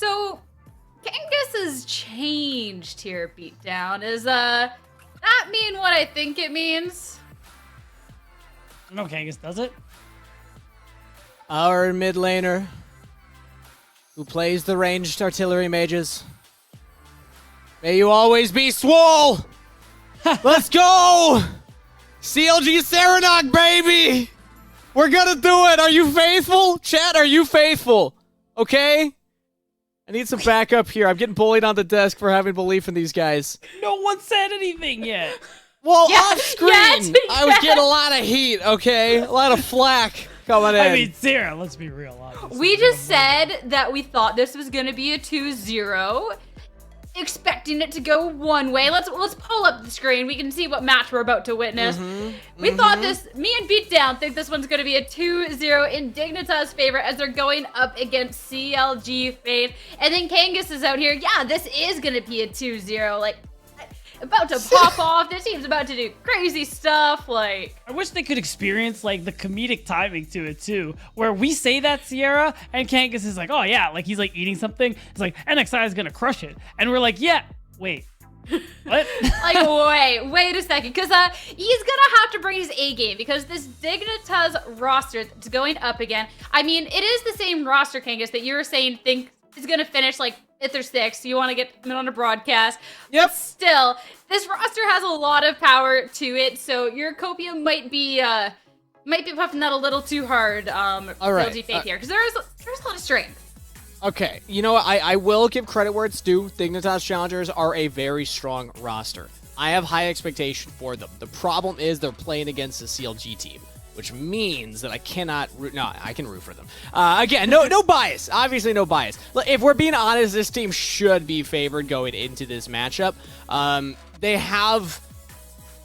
So, Kangas has changed here, Beatdown. Does that mean what I think it means? No, Kangas does it. Our mid laner, who plays the ranged artillery mages. May you always be swole! Let's go! CLG Serenok, baby! We're gonna do it! Are you faithful? Chat, are you faithful? Okay? I need some backup here. I'm getting bullied on the desk for having belief in these guys. No one said anything yet. Well, Yeah, off screen, I was getting a lot of heat, okay? A lot of flack coming in. I mean, Sarah, let's be real. Obviously. We just said that we thought this was going to be a 2-0, expecting it to go one way. Let's pull up the screen. We can see what match we're about to witness. We thought me and Beatdown think this one's going to be a 2-0 in Dignitas' favor as they're going up against CLG Fate. And then Kangas is out here. Yeah, this is going to be a 2-0. Like, about to pop off. This team's about to do crazy stuff. Like, I wish they could experience like the comedic timing to it too, where we say that Sierra and Kangas is like, oh yeah, like he's like eating something. It's like NXI is gonna crush it, and we're like, yeah, wait, what? like, wait a second, because he's gonna have to bring his A game because this Dignitas roster that's going up again. I mean, it is the same roster, Kangas, that you were saying think is gonna finish like if or 6. You want to get them on a broadcast. Yep. But still, this roster has a lot of power to it, so your Copia might be puffing that a little too hard. All right. CLG Fate here, because there's a lot of strength. Okay, you know what? I will give credit where it's due. Dignitas Challengers are a very strong roster. I have high expectation for them. The problem is they're playing against a CLG team, which means that I cannot root. No, I can root for them. Again, no bias. Obviously, no bias. If we're being honest, this team should be favored going into this matchup. They have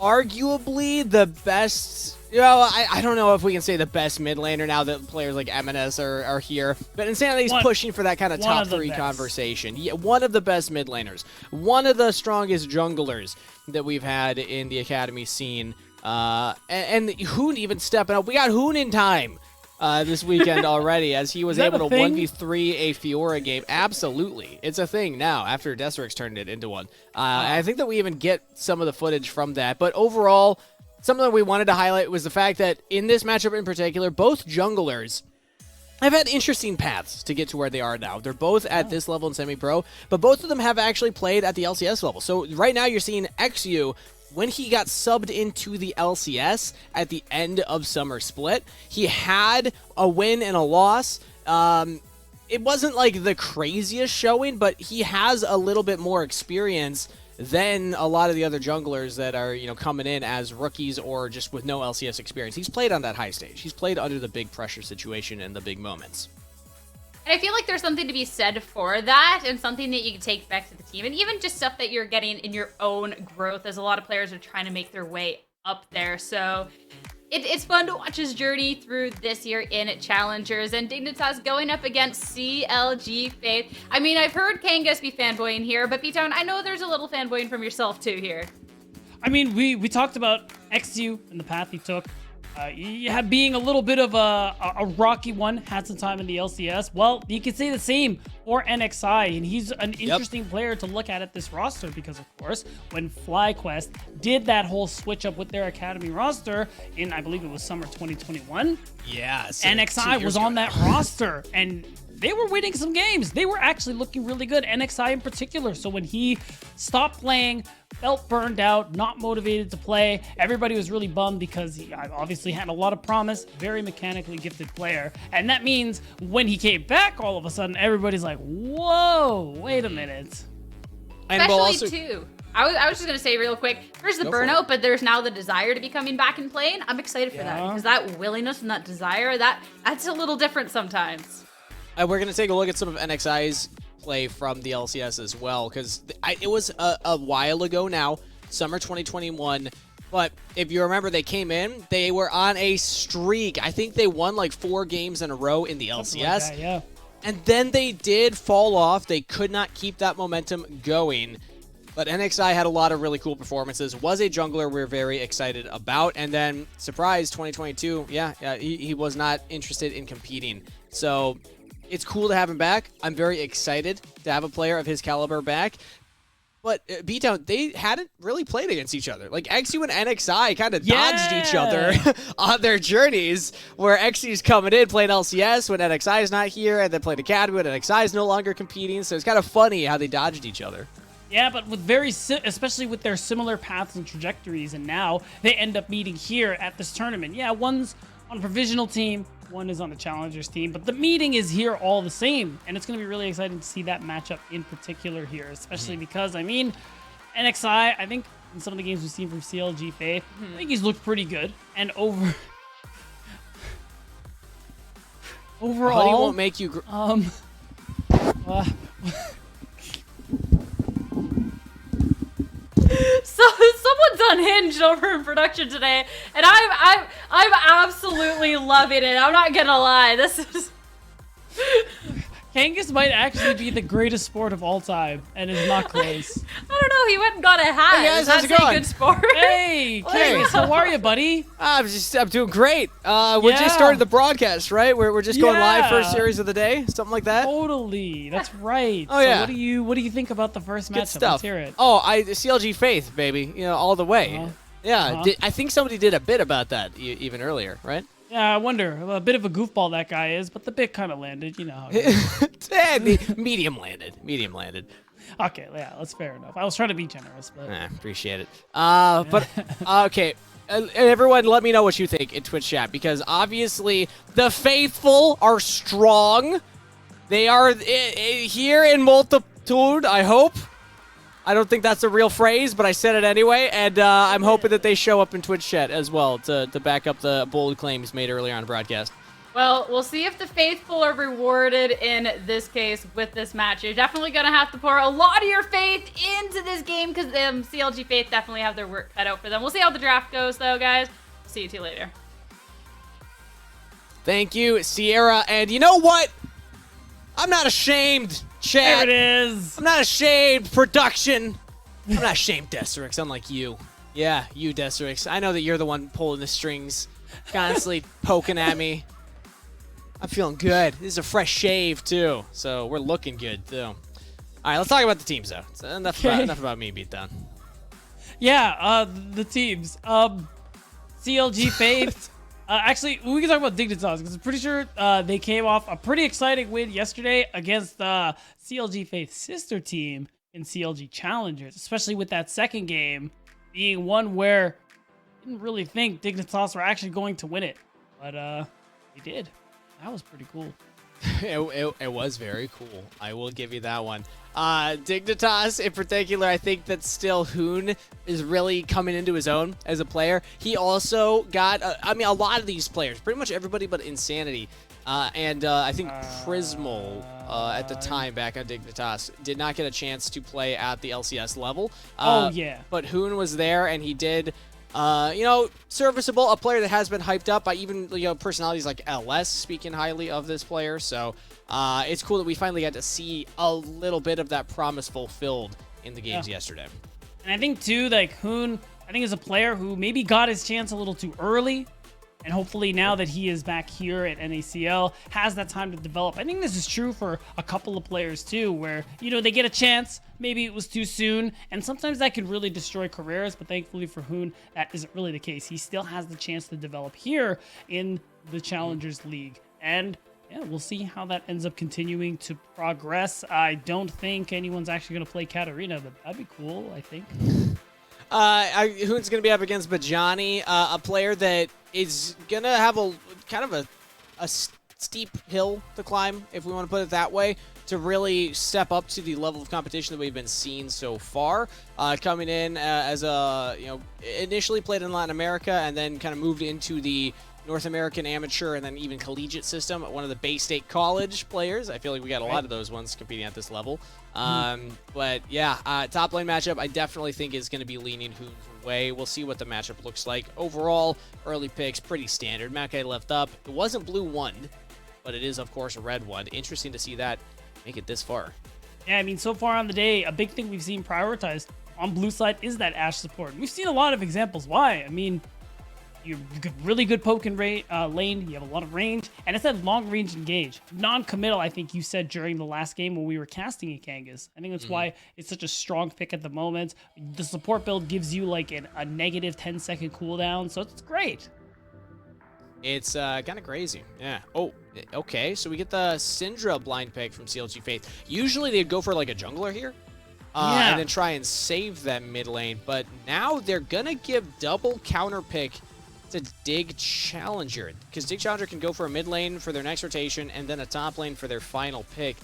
arguably the best. You know, I don't know if we can say the best mid laner now that players like MNS are here, but Insanity's pushing for that kind of top 3 conversation. Yeah, one of the best mid laners, one of the strongest junglers that we've had in the academy scene. And Hoon even stepping up. We got Hoon in time this weekend already as he was able to 1v3 a Fiora game. Absolutely. It's a thing now after Deserix turned it into one. I think that we even get some of the footage from that. But overall, something that we wanted to highlight was the fact that in this matchup in particular, both junglers have had interesting paths to get to where they are now. They're both at this level in semi-pro, but both of them have actually played at the LCS level. So right now you're seeing XU. When he got subbed into the LCS at the end of Summer Split, he had a win and a loss. It wasn't like the craziest showing, but he has a little bit more experience than a lot of the other junglers that are, coming in as rookies or just with no LCS experience. He's played on that high stage. He's played under the big pressure situation and the big moments. And I feel like there's something to be said for that and something that you can take back to the team. And even just stuff that you're getting in your own growth as a lot of players are trying to make their way up there. So it's fun to watch his journey through this year in Challengers. And Dignitas going up against CLG Fate. I mean, I've heard Kangas be fanboying here, but B-Town, I know there's a little fanboying from yourself too here. I mean, we talked about XU and the path he took. Being a little bit of a rocky one, had some time in the LCS. Well, you could say the same for NXI, and he's an interesting player to look at this roster because, of course, when FlyQuest did that whole switch up with their academy roster in, I believe it was summer 2021. Yes. NXI was on that roster, and they were winning some games. They were actually looking really good, NXI in particular. So when he stopped playing, felt burned out, not motivated to play, everybody was really bummed because he obviously had a lot of promise, very mechanically gifted player. And that means when he came back, all of a sudden, everybody's like, whoa, wait a minute. And Especially, too. I was just going to say real quick, there's the burnout, but there's now the desire to be coming back and playing. I'm excited for that because that willingness and that desire, that's a little different sometimes. We're going to take a look at some of NXI's play from the LCS as well, because it was a while ago now, summer 2021, but if you remember, they came in, they were on a streak. I think they won like 4 games in a row in the LCS. Like that, yeah. And then they did fall off. They could not keep that momentum going. But NXI had a lot of really cool performances, was a jungler we're very excited about. And then, surprise, 2022, he was not interested in competing. So it's cool to have him back. I'm very excited to have a player of his caliber back. But B-Town, they hadn't really played against each other. Like, XU and NXI kind of dodged each other on their journeys, where XU's coming in, playing LCS when NXI is not here, and then playing Academy when NXI is no longer competing. So it's kind of funny how they dodged each other. Yeah, but with especially with their similar paths and trajectories, and now they end up meeting here at this tournament. Yeah, one's on a provisional team, one is on the Challengers team, but the meeting is here all the same, and it's going to be really exciting to see that matchup in particular here, especially because, I mean, NXI, I think in some of the games we've seen from CLG Faith, I think he's looked pretty good, and overall... Honey won't make you... So someone's unhinged over in production today, and I'm absolutely loving it. I'm not gonna lie. This is Kangas might actually be the greatest sport of all time, and is not close. I don't know. He went and got a hat. Hey guys, how's it That's a going? good sport. Hey, Kangas, how are you, buddy? I'm doing great. We just started the broadcast, right? We're just going live first series of the day, something like that. Totally, that's right. Oh, yeah. So what do you think about the first Good matchup? stuff. Let's hear it. Oh, CLG Faith, baby, all the way. Yeah, I think somebody did a bit about that even earlier, right? Yeah, I wonder. A bit of a goofball that guy is, but the bit kind of landed. You know how it is. Medium landed. Okay, yeah, that's fair enough. I was trying to be generous, but Appreciate it. But okay, everyone, let me know what you think in Twitch chat, because obviously the faithful are strong. They are here in multitude, I hope. I don't think that's a real phrase, but I said it anyway, and I'm hoping that they show up in Twitch chat as well to back up the bold claims made earlier on the broadcast. Well, we'll see if the faithful are rewarded in this case with this match. You're definitely going to have to pour a lot of your faith into this game, because CLG Faith definitely have their work cut out for them. We'll see how the draft goes, though, guys. See you two later. Thank you, Sierra. And you know what? I'm not ashamed, chat. there it is. I'm not ashamed, production. I'm not ashamed, Deserix, unlike you. Yeah, you, Deserix. I know that you're the one pulling the strings, constantly poking at me. I'm feeling good. This is a fresh shave, too, so we're looking good, too. All right, let's talk about the teams, though. So enough about me, Beatdown. Yeah, the teams. CLG Faith. Actually, we can talk about Dignitas, because I'm pretty sure they came off a pretty exciting win yesterday against CLG Faith's sister team in CLG Challengers, especially with that second game being one where I didn't really think Dignitas were actually going to win it, but they did. That was pretty cool. It was very cool. I will give you that one. Dignitas in particular, I think that still Hoon is really coming into his own as a player. He also got, a lot of these players, pretty much everybody but Insanity, and I think Prismal at the time back on Dignitas did not get a chance to play at the LCS level. But Hoon was there, and he did... serviceable, a player that has been hyped up by even, personalities like LS speaking highly of this player. So it's cool that we finally got to see a little bit of that promise fulfilled in the games yesterday. And I think, too, like Hoon, I think is a player who maybe got his chance a little too early. And hopefully now that he is back here at NACL, has that time to develop. I think this is true for a couple of players too, where, they get a chance, maybe it was too soon, and sometimes that can really destroy careers, but thankfully for Hoon, that isn't really the case. He still has the chance to develop here in the Challengers League. And yeah, we'll see how that ends up continuing to progress. I don't think anyone's actually going to play Katarina, but that'd be cool, I think. Hoon's going to be up against Bajani, a player that is going to have a kind of a steep hill to climb, if we want to put it that way, to really step up to the level of competition that we've been seeing so far. Coming in as initially played in Latin America and then kind of moved into the North American amateur and then even collegiate system, one of the Bay State College players. I feel like we got a lot of those ones competing at this level. But yeah, top lane matchup I definitely think is going to be leaning Hoon's way. We'll see what the matchup looks like. Overall, early picks, pretty standard. Mackay left up. It wasn't blue 1, but it is, of course, a red 1. Interesting to see that make it this far. Yeah, I mean, so far on the day, a big thing we've seen prioritized on blue side is that Ashe support. We've seen a lot of examples why. I mean, You got really good poke and lane. You have a lot of range, and it said long range engage, non-committal. I think you said during the last game when we were casting it, Kangas. I think that's why it's such a strong pick at the moment. The support build gives you like a negative 10-second cooldown, so it's great. It's kind of crazy. Yeah. Oh, okay. So we get the Syndra blind pick from CLG Faith. Usually they'd go for like a jungler here. And then try and save that mid lane. But now they're going to give double counter pick to Dig Challenger. Because Dig Challenger can go for a mid lane for their next rotation and then a top lane for their final pick.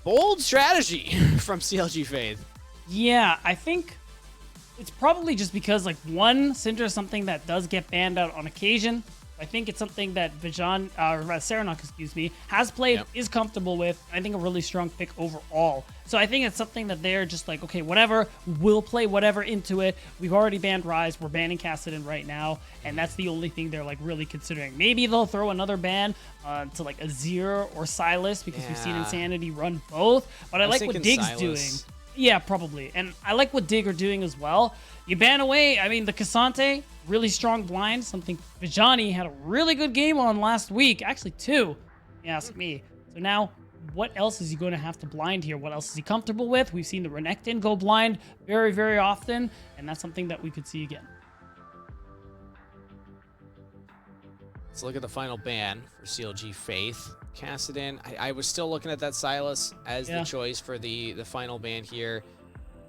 Bold strategy from CLG Faith. Yeah, I think it's probably just because, like, one, Syndra is something that does get banned out on occasion. I think it's something that Serenok, has played, is comfortable with. I think a really strong pick overall. So I think it's something that they're just like, okay, whatever, we'll play whatever into it. We've already banned Ryze, we're banning Kassadin right now, and that's the only thing they're like really considering. Maybe they'll throw another ban to like Azir or Sylas because we've seen Insanity run both. But I like what Dig's Sylas doing. Yeah, probably. And I like what Dig are doing as well. You ban away, I mean, the Cassante, really strong blind, something Vijani had a really good game on last week. Actually, two, you ask me. So now, what else is he going to have to blind here? What else is he comfortable with? We've seen the Renekton go blind very, very often, and that's something that we could see again. Let's look at the final ban for CLG Faith. Kassadin, I was still looking at that Sylas as the choice for the final ban here.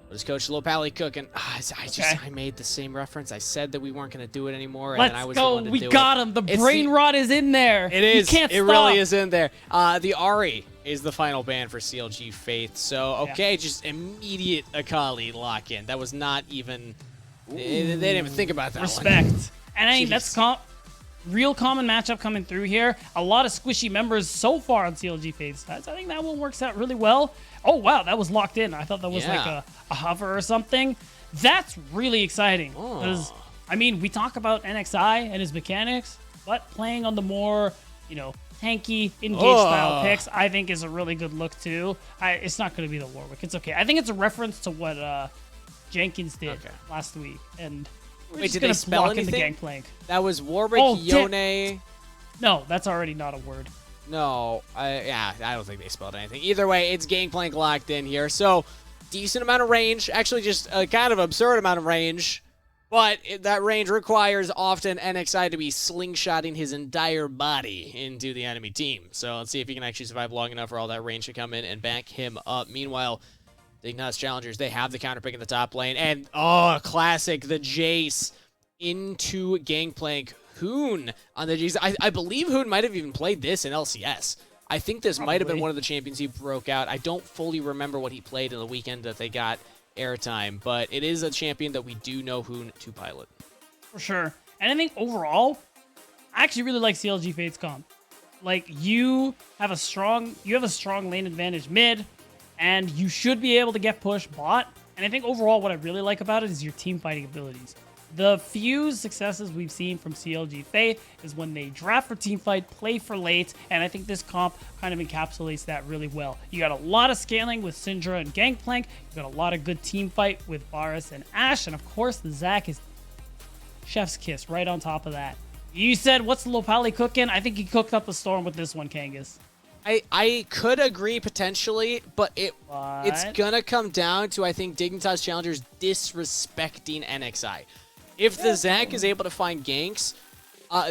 What is Coach Lopali cooking? I made the same reference. I said that we weren't going to do it anymore. Let's and I was go. The one to We do got it. him. The brain rot is in there. It is. You can't it stop. really is in there. The Ahri is the final ban for CLG Faith. So, okay, just immediate Akali lock-in. That was not even... They didn't even think about that Respect. one. And I mean, that's real common matchup coming through here. A lot of squishy members so far on CLG Faith stats. I think that one works out really well. Oh, wow, that was locked in. I thought that was like a hover or something. That's really exciting. Because, I mean, we talk about NXI and his mechanics, but playing on the more, tanky, engage style picks, I think is a really good look too. It's not going to be the Warwick. It's okay. I think it's a reference to what Jenkins did last week. And we're just going to block in the Gangplank. That was Warwick, Yone. No, that's already not a word. No, I don't think they spelled anything. Either way, it's Gangplank locked in here. So, decent amount of range. Actually, just a kind of absurd amount of range. But that range requires often NXI to be slingshotting his entire body into the enemy team. So, let's see if he can actually survive long enough for all that range to come in and back him up. Meanwhile, Dignitas Challengers, they have the counter pick in the top lane. And, classic, the Jace into Gangplank. Hoon on the G's. I believe Hoon might have even played this in LCS. I think this might have been one of the champions he broke out. I don't fully remember what he played in the weekend that they got airtime, but it is a champion that we do know Hoon to pilot. For sure. And I think overall, I actually really like CLG Fate's comp. Like, you have a strong lane advantage mid, and you should be able to get push bot. And I think overall what I really like about it is your team fighting abilities. The few successes we've seen from CLG Faith is when they draft for teamfight, play for late, and I think this comp kind of encapsulates that really well. You got a lot of scaling with Syndra and Gangplank, you got a lot of good team fight with Varus and Ashe, and of course the Zac is chef's kiss right on top of that. You said, what's the Lopali cooking? I think he cooked up a storm with this one, Kangas. I could agree potentially, but it's gonna come down to, I think, Dignitas Challengers disrespecting NXI. If the Zac is able to find ganks,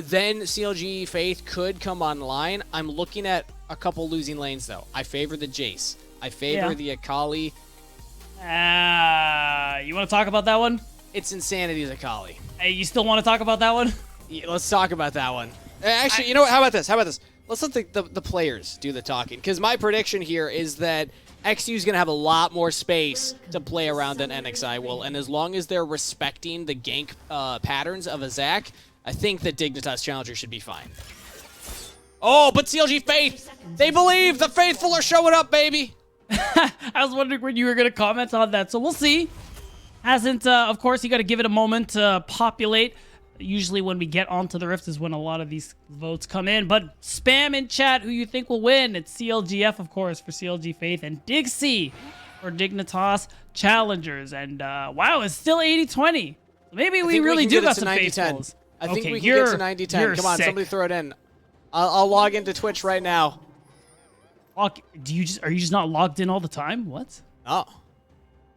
then CLG Faith could come online. I'm looking at a couple losing lanes, though. I favor the Jace. I favor the Akali. You want to talk about that one? It's Insanity's Akali. Hey, you still want to talk about that one? Yeah, let's talk about that one. Actually, you know what? How about this? Let's let the players do the talking. Because my prediction here is that XU is going to have a lot more space to play around than NXI will. And as long as they're respecting the gank patterns of a Zac, I think that Dignitas Challenger should be fine. Oh, but CLG Faith, they believe. The faithful are showing up, baby. I was wondering when you were going to comment on that. So we'll see. Of course, you got to give it a moment to populate. Usually when we get onto the Rift is when a lot of these votes come in. But spam in chat who you think will win. It's CLGF, of course, for CLG Faith, and DIGC for Dignitas Challengers. And wow, it's still 80-20. Maybe we really do got some faithfuls. I think Okay, we can get to 90-10. Come on, sick. somebody throw it in. I'll log into Twitch right now. Are you just not logged in all the time? What? Oh.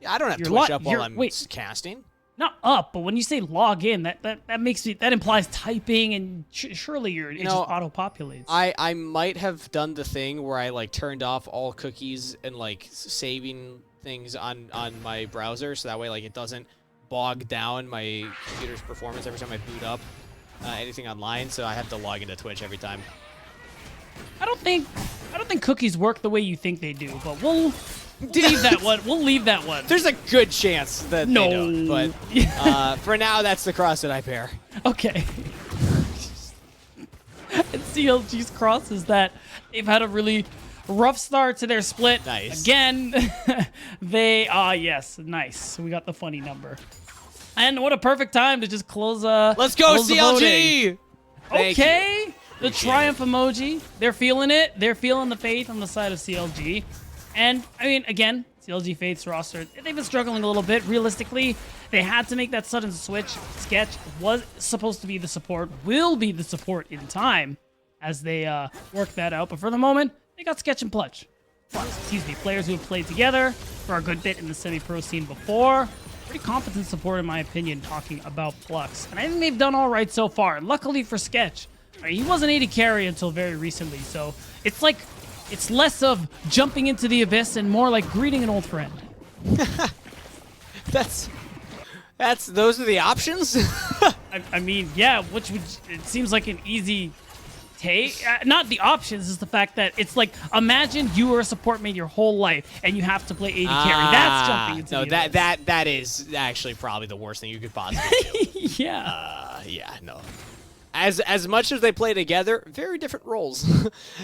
Yeah, I don't have You're Twitch up while I'm wait. casting. Not up, but when you say log in, that makes me, that implies typing, and surely it just auto-populates. I might have done the thing where I like turned off all cookies and like saving things on my browser, so that way like it doesn't bog down my computer's performance every time I boot up anything online. So I have to log into Twitch every time. I don't think cookies work the way you think they do, but we'll leave that one. We'll leave that one. There's a good chance that they don't, but for now, that's the cross that I bear. Okay. And CLG's cross is that they've had a really rough start to their split. Nice. Again, yes, nice. So we got the funny number. And what a perfect time to just close Let's go, close the voting. CLG! Okay. The triumph emoji. They're feeling it. They're feeling the faith on the side of CLG. And, I mean, again, CLG Faith's roster, they've been struggling a little bit. Realistically, they had to make that sudden switch. Sketch was supposed to be the support, will be the support in time as they work that out. But for the moment, they got Sketch and Plutch. Players who have played together for a good bit in the semi-pro scene before. Pretty competent support, in my opinion, talking about Plux. And I think they've done all right so far. Luckily for Sketch, I mean, he wasn't AD carry until very recently, so it's like, it's less of jumping into the abyss and more like greeting an old friend. Those are the options? I mean, yeah, which would, it seems like an easy take. Not the options, is the fact that it's like, imagine you were a support main your whole life and you have to play AD carry. That's jumping into the abyss. that is actually probably the worst thing you could possibly do. Yeah. Yeah, no. As much as they play together, very different roles.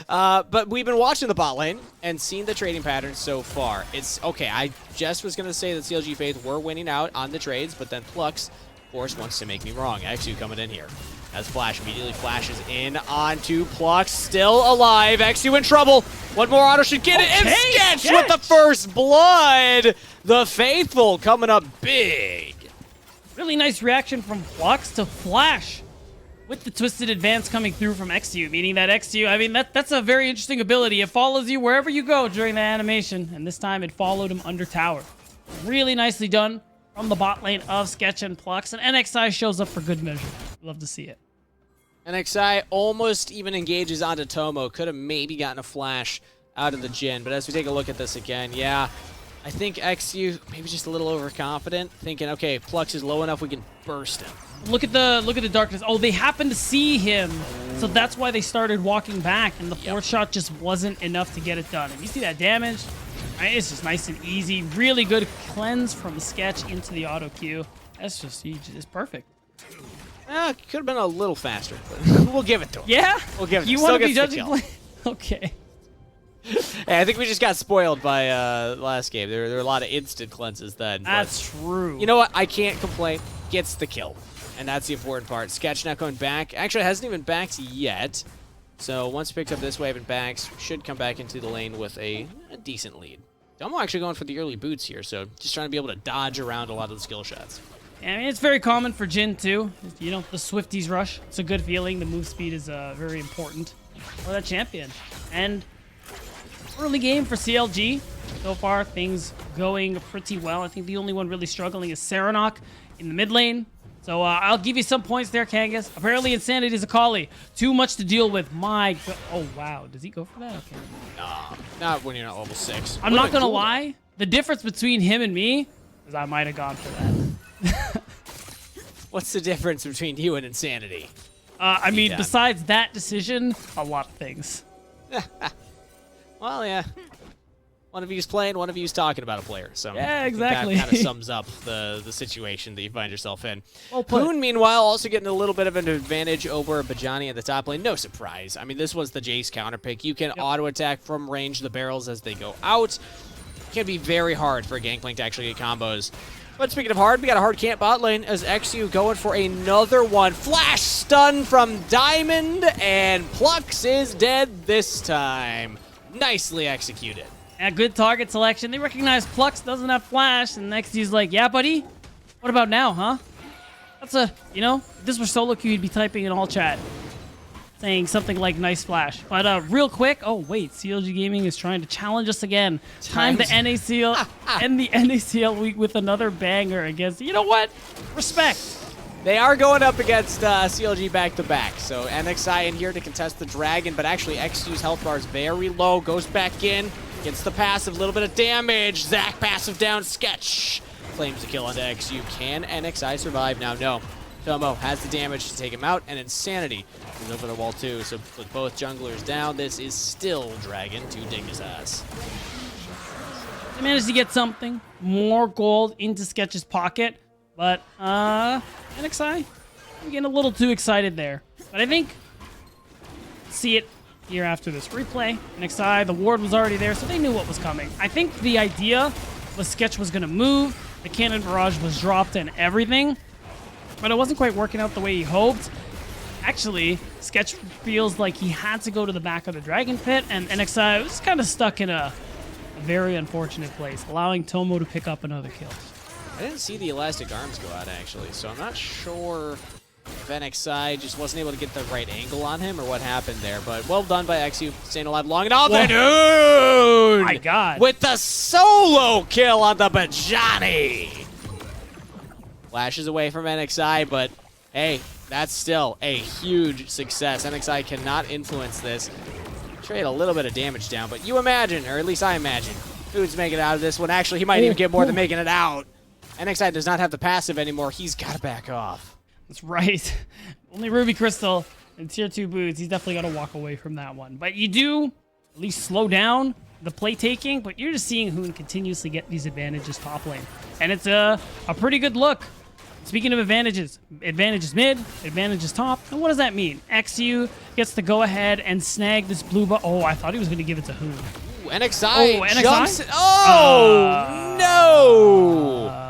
But we've been watching the bot lane and seen the trading patterns so far. It's okay. I just was gonna say that CLG Faith were winning out on the trades, but then Plux, of course, wants to make me wrong. X2 coming in here. As Flash immediately flashes in onto Plux, still alive. X2 in trouble. One more auto should get it. And Sketch with the first blood. The Faithful coming up big. Really nice reaction from Plux to Flash. With the twisted advance coming through from XU, meaning that XU, I mean, that's a very interesting ability. It follows you wherever you go during the animation, and this time it followed him under tower. Really nicely done from the bot lane of Sketch and Plux, and NXI shows up for good measure. Love to see it. NXI almost even engages onto Tomo. Could have maybe gotten a flash out of the Jhin, but as we take a look at this again, yeah, I think XU maybe just a little overconfident, thinking, okay, Plux is low enough, we can burst him. Look at the darkness. Oh, they happened to see him, so that's why they started walking back, and the fourth shot just wasn't enough to get it done. And you see that damage? Right, it's just nice and easy. Really good cleanse from Sketch into the auto queue. That's just it's perfect. Could have been a little faster, but we'll give it to him. Yeah? We'll give it to him. You want to be judging play? Okay. Hey, I think we just got spoiled by last game. There were a lot of instant cleanses then. That's true. You know what? I can't complain. Gets the kill. And that's the important part. Sketch not going back. Actually, hasn't even backed yet. So once picked up this wave and backs, should come back into the lane with a decent lead. Domo actually going for the early boots here, so just trying to be able to dodge around a lot of the skill shots. I mean, it's very common for Jhin, too. You know, the Swifties rush. It's a good feeling. The move speed is very important for that champion. And early game for CLG. So far, things going pretty well. I think the only one really struggling is Serenok in the mid lane. So I'll give you some points there, Kangas. Apparently, Insanity is a Kali. Too much to deal with. My God. Oh, wow. Does he go for that? Okay. Nah, not when you're not level 6. I'm not going to lie. The difference between him and me is I might have gone for that. What's the difference between you and Insanity? I mean, besides that decision, a lot of things. Well, yeah. One of you's playing, one of you's talking about a player. So yeah, exactly. That kind of sums up the situation that you find yourself in. Well put. Poon, meanwhile, also getting a little bit of an advantage over Bajani at the top lane. No surprise. I mean, this was the Jace counter pick. You can auto-attack from range the barrels as they go out. It can be very hard for a Gangplank to actually get combos. But speaking of hard, we got a hard camp bot lane as XU going for another one. Flash stun from Diamond, and Plux is dead this time. Nicely executed. A good target selection. They recognize Plux doesn't have flash, and next he's like, yeah, buddy? What about now, huh? That's a, you know, if this were solo queue, you'd be typing in all chat, saying something like nice flash. But real quick, oh wait, CLG Gaming is trying to challenge us again. Time the NACL end the NACL week with another banger against, you know what? Respect. They are going up against CLG back-to-back, so NXI in here to contest the Dragon, but actually XU's health bar is very low, goes back in, gets the passive, little bit of damage, Zach passive down, Sketch claims the kill onto XU. Can NXI survive? Now, no. Tomo has the damage to take him out, and Insanity is over the wall too, so with both junglers down, this is still Dragon to Dignitas. They managed to get something, more gold into Sketch's pocket, but NXI, I'm getting a little too excited there. But I think, see it here after this replay. NXI, the ward was already there, so they knew what was coming. I think the idea was Sketch was going to move, the cannon barrage was dropped and everything, but it wasn't quite working out the way he hoped. Actually, Sketch feels like he had to go to the back of the Dragon Pit, and NXI was kind of stuck in a very unfortunate place, allowing Tomo to pick up another kill. I didn't see the elastic arms go out, actually, so I'm not sure if NXI just wasn't able to get the right angle on him or what happened there, but well done by XU, staying alive long enough. Dude! My God. With the solo kill on the Bajani! Flashes away from NXI, but hey, that's still a huge success. NXI cannot influence this. Trade a little bit of damage down, but you imagine, or at least I imagine, who's making it out of this one. Actually, he might even get more than making it out. NXI does not have the passive anymore. He's got to back off. That's right. Only Ruby Crystal and Tier 2 boots. He's definitely got to walk away from that one. But you do at least slow down the play taking, but you're just seeing Hoon continuously get these advantages top lane. And it's a pretty good look. Speaking of advantages mid, advantages top. And what does that mean? XU gets to go ahead and snag this blue buff. Oh, I thought he was going to give it to Hoon. Ooh, NXI, NXI jumps. Oh, no.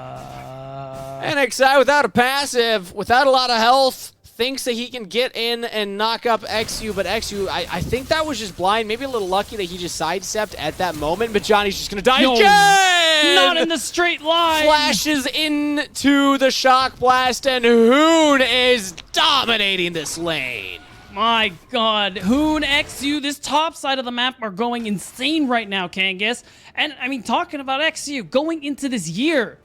NXI without a passive, without a lot of health, thinks that he can get in and knock up XU, but XU, I think that was just blind, maybe a little lucky that he just sidestepped at that moment, but Johnny's just gonna die again! Not in the straight line! Flashes into the shock blast, and Hoon is dominating this lane. My God, Hoon, XU, this top side of the map are going insane right now, Kangas. And I mean, talking about XU, going into this year,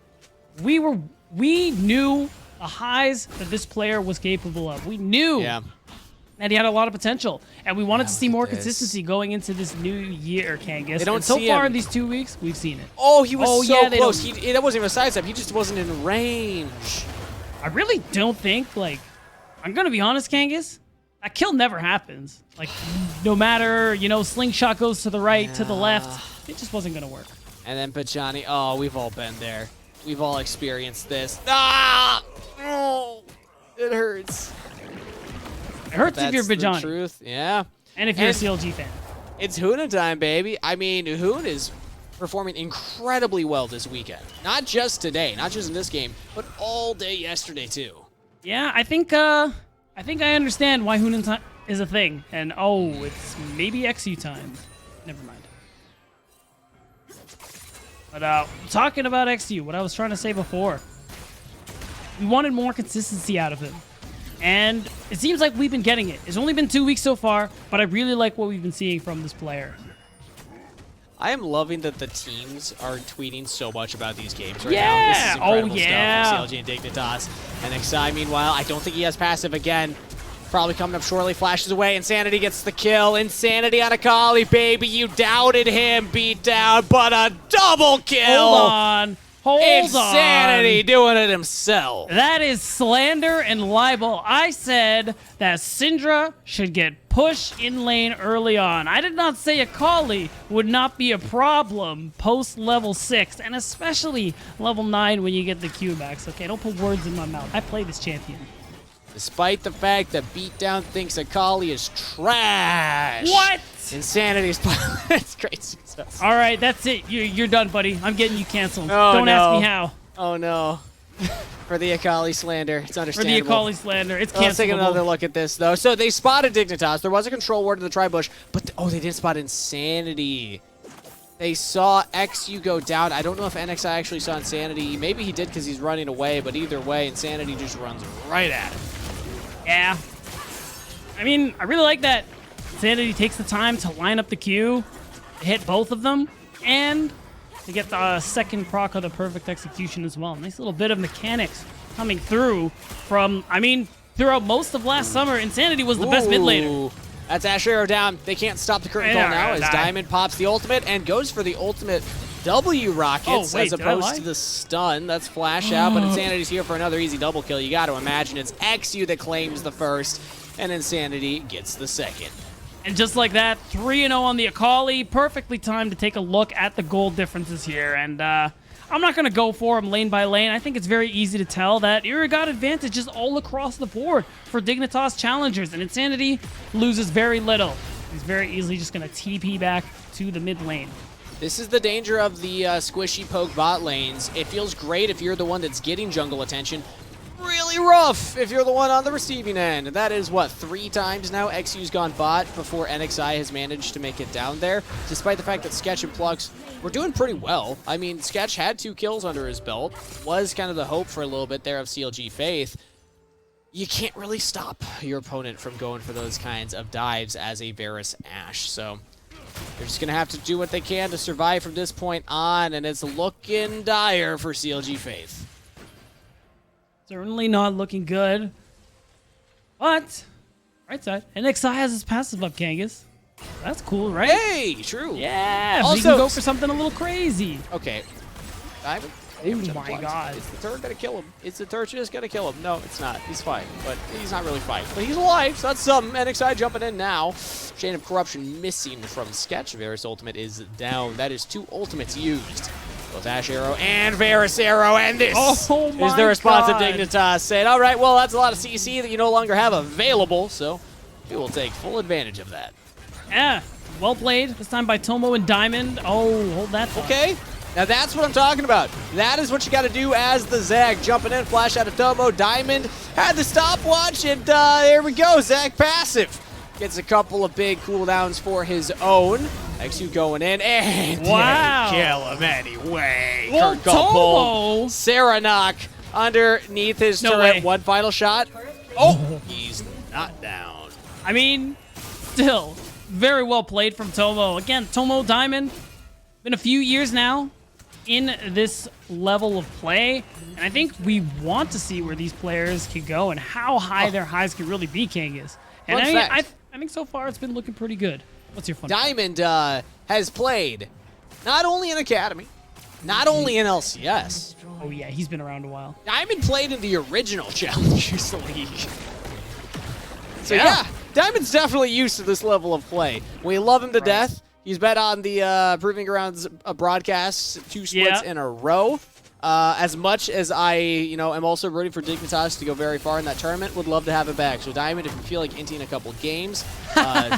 we knew the highs that this player was capable of. We knew that he had a lot of potential, and we wanted to see more consistency going into this new year, Kangas. They don't and so see far him. In these 2 weeks, we've seen it. Oh, he was so close. That wasn't even a sidestep. He just wasn't in range. I really don't think, like, I'm going to be honest, Kangas, that kill never happens. Like, no matter, you know, slingshot goes to the right, to the left, it just wasn't going to work. And then Bajani, oh, we've all been there. We've all experienced this. Ah! Oh, it hurts. It hurts if you're That's the Bajani. truth, yeah. And if you're a CLG fan. It's Hoon time, baby. I mean, Hoon is performing incredibly well this weekend. Not just today, not just in this game, but all day yesterday, too. Yeah, I think I understand why Hoonin time is a thing. And oh, it's maybe XU time. Never mind. But talking about XU, what I was trying to say before, we wanted more consistency out of him. And it seems like we've been getting it. It's only been 2 weeks so far, but I really like what we've been seeing from this player. I am loving that the teams are tweeting so much about these games right now. Yeah! This is incredible yeah! stuff from CLG and Dignitas. And XI, meanwhile, I don't think he has passive again. Probably coming up shortly, flashes away. Insanity gets the kill. Insanity on Akali, baby. You doubted him, beat down, but a double kill. Hold on. Hold Insanity on. doing it himself. That is slander and libel. I said that Syndra should get pushed in lane early on. I did not say Akali would not be a problem post level 6, and especially level 9 when you get the Q max. Okay, don't put words in my mouth. I play this champion. Despite the fact that Beatdown thinks Akali is trash. What? Insanity is it's great success. All right, that's it. You're done, buddy. I'm getting you canceled. Oh, Don't no. ask me how. Oh no. For the Akali slander. It's For understandable. the Akali slander. It's Let's take cancelable. another look at this, though. So they spotted Dignitas. There was a control ward to the tri-bush, but they did spot Insanity. They saw XU go down. I don't know if NXI actually saw Insanity. Maybe he did because he's running away, but either way, Insanity just runs right at him. Yeah. I mean, I really like that Insanity takes the time to line up the Q, hit both of them, and to get the second proc of the perfect execution as well. Nice little bit of mechanics coming through from, I mean, throughout most of last summer, Insanity was the best mid laner. That's Ash Arrow down. They can't stop the curtain call now as Diamond pops the ultimate and goes for the ultimate W rockets as opposed to the stun. That's flash out, but Insanity's here for another easy double kill. You got to imagine it's XU that claims the first, and Insanity gets the second. And just like that, 3-0 on the Akali. Perfectly timed to take a look at the gold differences here. And I'm not going to go for them lane by lane. I think it's very easy to tell that Ira got advantages all across the board for Dignitas Challengers. And Insanity loses very little. He's very easily just going to TP back to the mid lane. This is the danger of the squishy poke bot lanes. It feels great if you're the one that's getting jungle attention. Really rough if you're the one on the receiving end. That is, what, 3 times now XU's gone bot before NXI has managed to make it down there, despite the fact that Sketch and Plux were doing pretty well. I mean, Sketch had 2 kills under his belt, was kind of the hope for a little bit there of CLG Faith. You can't really stop your opponent from going for those kinds of dives as a Varus Ashe, so they're just going to have to do what they can to survive from this point on, and it's looking dire for CLG Faith. Certainly not looking good. But, right side, NXI has his passive up, Kangas. That's cool, right? Hey, true. Yeah, also, we can go for something a little crazy. Okay. Diamond. Oh my god. Is the turret gonna kill him? Is the turret just gonna kill him? No, it's not. He's fine, but he's not really fine. But he's alive, so that's something. NXI jumping in now. Chain of Corruption missing from Sketch. Varus ultimate is down. That is 2 ultimates used. Both Ash Arrow and Varus Arrow, and this is the response of Dignitas saying, all right, well, that's a lot of CC that you no longer have available, so we will take full advantage of that. Yeah, well played. This time by Tomo and Diamond. Oh, hold that thought. Okay. Now that's what I'm talking about. That is what you got to do as the Zag. Jumping in, flash out of Tomo. Diamond had the stopwatch, and there we go. Zag passive. Gets a couple of big cooldowns for his own. XU going in, and wow. Kill him anyway. Well, Tomo. Saranok underneath his turret. Way. One final shot. Oh, he's not down. I mean, still, very well played from Tomo. Again, Tomo Diamond, been a few years now in this level of play, and I think we want to see where these players can go and how high their highs can really be, Kangas. And I think so far it's been looking pretty good. What's your fun Diamond has played not only in Academy, not only in LCS. Oh yeah, he's been around a while. Diamond played in the original Challengers League. So yeah, Diamond's definitely used to this level of play. We love him to death. He's been on the Proving Grounds broadcasts 2 splits in a row. As much as I, am also rooting for Dignitas to go very far in that tournament, would love to have it back. So Diamond, if you feel like inting a couple games,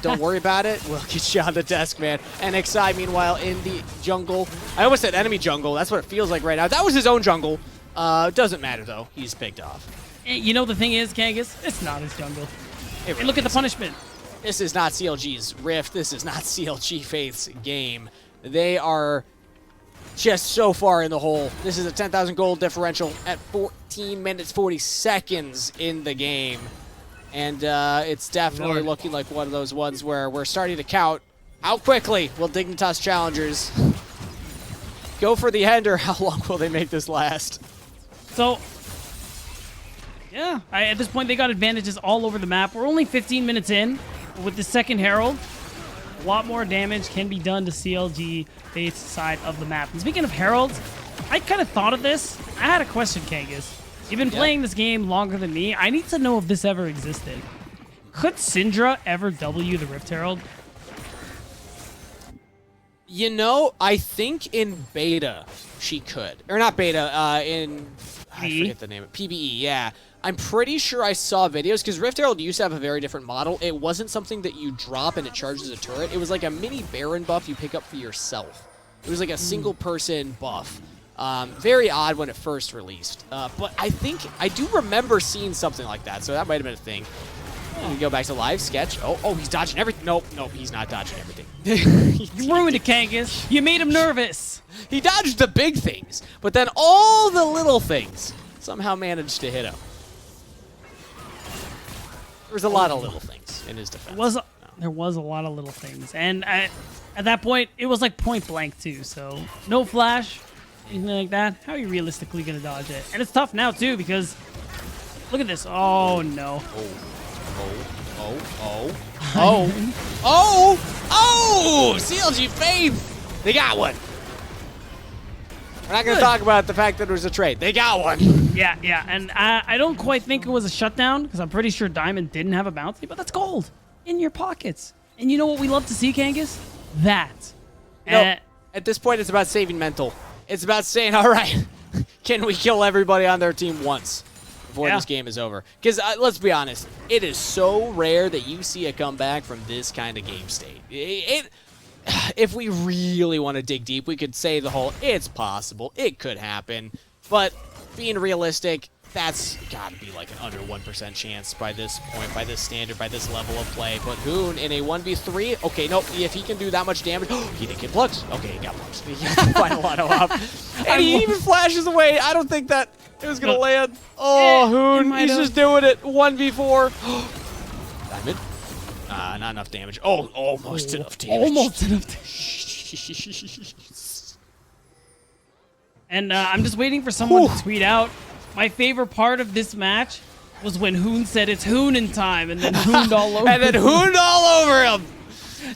don't worry about it. We'll get you on the desk, man. NXI, meanwhile, in the jungle. I almost said enemy jungle. That's what it feels like right now. That was his own jungle. Doesn't matter, though. He's picked off. You know the thing is, Kangas, it's not his jungle. Really look at the punishment. This is not CLG's Rift. This is not CLG Faith's game. They are just so far in the hole. This is a 10,000 gold differential at 14 minutes, 40 seconds in the game. And it's definitely looking like one of those ones where we're starting to count how quickly will Dignitas Challengers go for the end, or how long will they make this last? So, yeah, at this point they got advantages all over the map. We're only 15 minutes in. With the second Herald, a lot more damage can be done to CLG Faith's side of the map. And speaking of Heralds, I kind of thought of this. I had a question, Kangas. You've been playing this game longer than me. I need to know if this ever existed. Could Syndra ever W the Rift Herald? I think in beta she could. Or not beta, I forget the name of it. PBE, yeah. I'm pretty sure I saw videos, because Rift Herald used to have a very different model. It wasn't something that you drop and it charges a turret. It was like a mini Baron buff you pick up for yourself. It was like a single-person buff. Very odd when it first released. But I think I do remember seeing something like that, so that might have been a thing. We go back to live sketch. Oh, he's dodging everything. Nope, he's not dodging everything. You ruined it, Kangas. You made him nervous. He dodged the big things, but then all the little things somehow managed to hit him. There was a lot of little things in his defense. There was a lot of little things. And at that point, it was like point blank, too. So no flash, anything like that. How are you realistically going to dodge it? And it's tough now, too, because look at this. Oh, no. CLG Faith! They got one. We're not going to talk about the fact that it was a trade. They got one. Yeah. And I don't quite think it was a shutdown because I'm pretty sure Diamond didn't have a bounty, but that's gold in your pockets. And you know what we love to see, Kangas? That. No, at this point, it's about saving mental. It's about saying, all right, can we kill everybody on their team once before this game is over? Because let's be honest, it is so rare that you see a comeback from this kind of game state. If we really want to dig deep, we could say the whole, it's possible, it could happen. But being realistic, that's got to be like an under 1% chance by this point, by this standard, by this level of play. But Hoon in a 1v3, okay, nope, if he can do that much damage, he didn't get plugged. Okay, he got plugged. He got the final auto up. And he even flashes away. I don't think that it was going to land. Oh, Hoon, he's just doing it. 1v4. Diamond. Not enough damage. Oh, almost enough damage. Almost enough damage. And I'm just waiting for someone to tweet out. My favorite part of this match was when Hoon said it's Hoonin' time, and then Hooned all over and then Hooned all over him.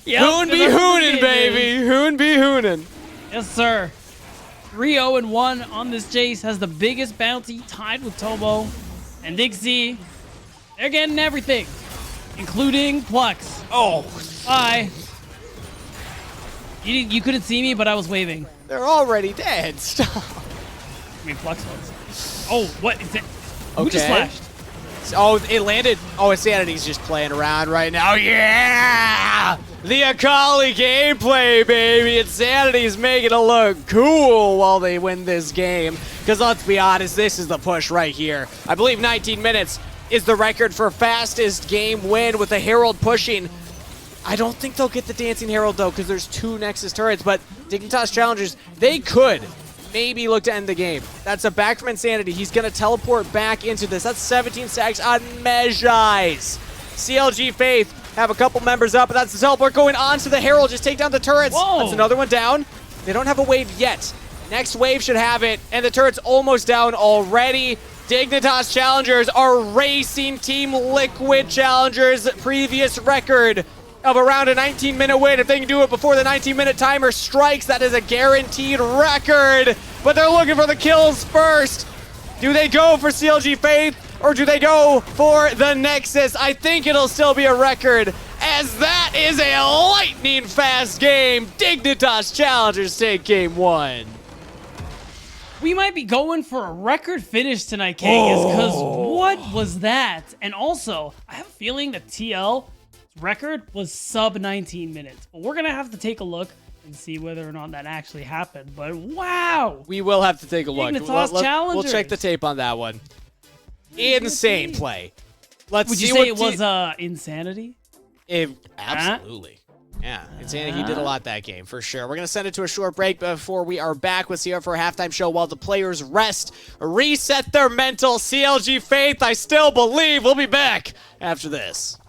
Yep, Hoon be Hoonin', baby. Hoon be Hoonin'. Yes, sir. 3-0-1 on this Jace. Has the biggest bounty, tied with Tobo. And DIGC, they're getting everything, including Plux. Oh. Bye. You couldn't see me, but I was waving. They're already dead. Stop. I mean, Plux was. Oh, what is it? Who just flashed? Oh, it landed. Oh, Insanity's just playing around right now. Yeah! The Akali gameplay, baby. Insanity's making it look cool while they win this game. Because let's be honest, this is the push right here. I believe 19 minutes is the record for fastest game win with the Herald pushing. I don't think they'll get the Dancing Herald, though, because there's 2 Nexus turrets. But Dignitas Challengers, they could maybe look to end the game. That's a back from Insanity. He's going to teleport back into this. That's 17 stacks on Mejai's. CLG Faith have a couple members up, but that's the teleport going on to the Herald. Just take down the turrets. Whoa. That's another one down. They don't have a wave yet. Next wave should have it, and the turret's almost down already. Dignitas Challengers are racing Team Liquid Challengers' previous record of around a 19-minute win. If they can do it before the 19-minute timer strikes, that is a guaranteed record. But they're looking for the kills first. Do they go for CLG Faith, or do they go for the Nexus? I think it'll still be a record, as that is a lightning-fast game. Dignitas Challengers take game 1. We might be going for a record finish tonight, Kangas, because what was that? And also, I have a feeling that TL record was sub 19 minutes, but we're gonna have to take a look and see whether or not that actually happened. But wow, we will have to take a look. We'll check the tape on that one. Insane play. Would you say it was Insanity? Absolutely. Yeah, Insanity, he did a lot that game, for sure. We're going to send it to a short break before we are back with CR for a halftime show while the players rest, reset their mental. CLG Faith, I still believe. We'll be back after this.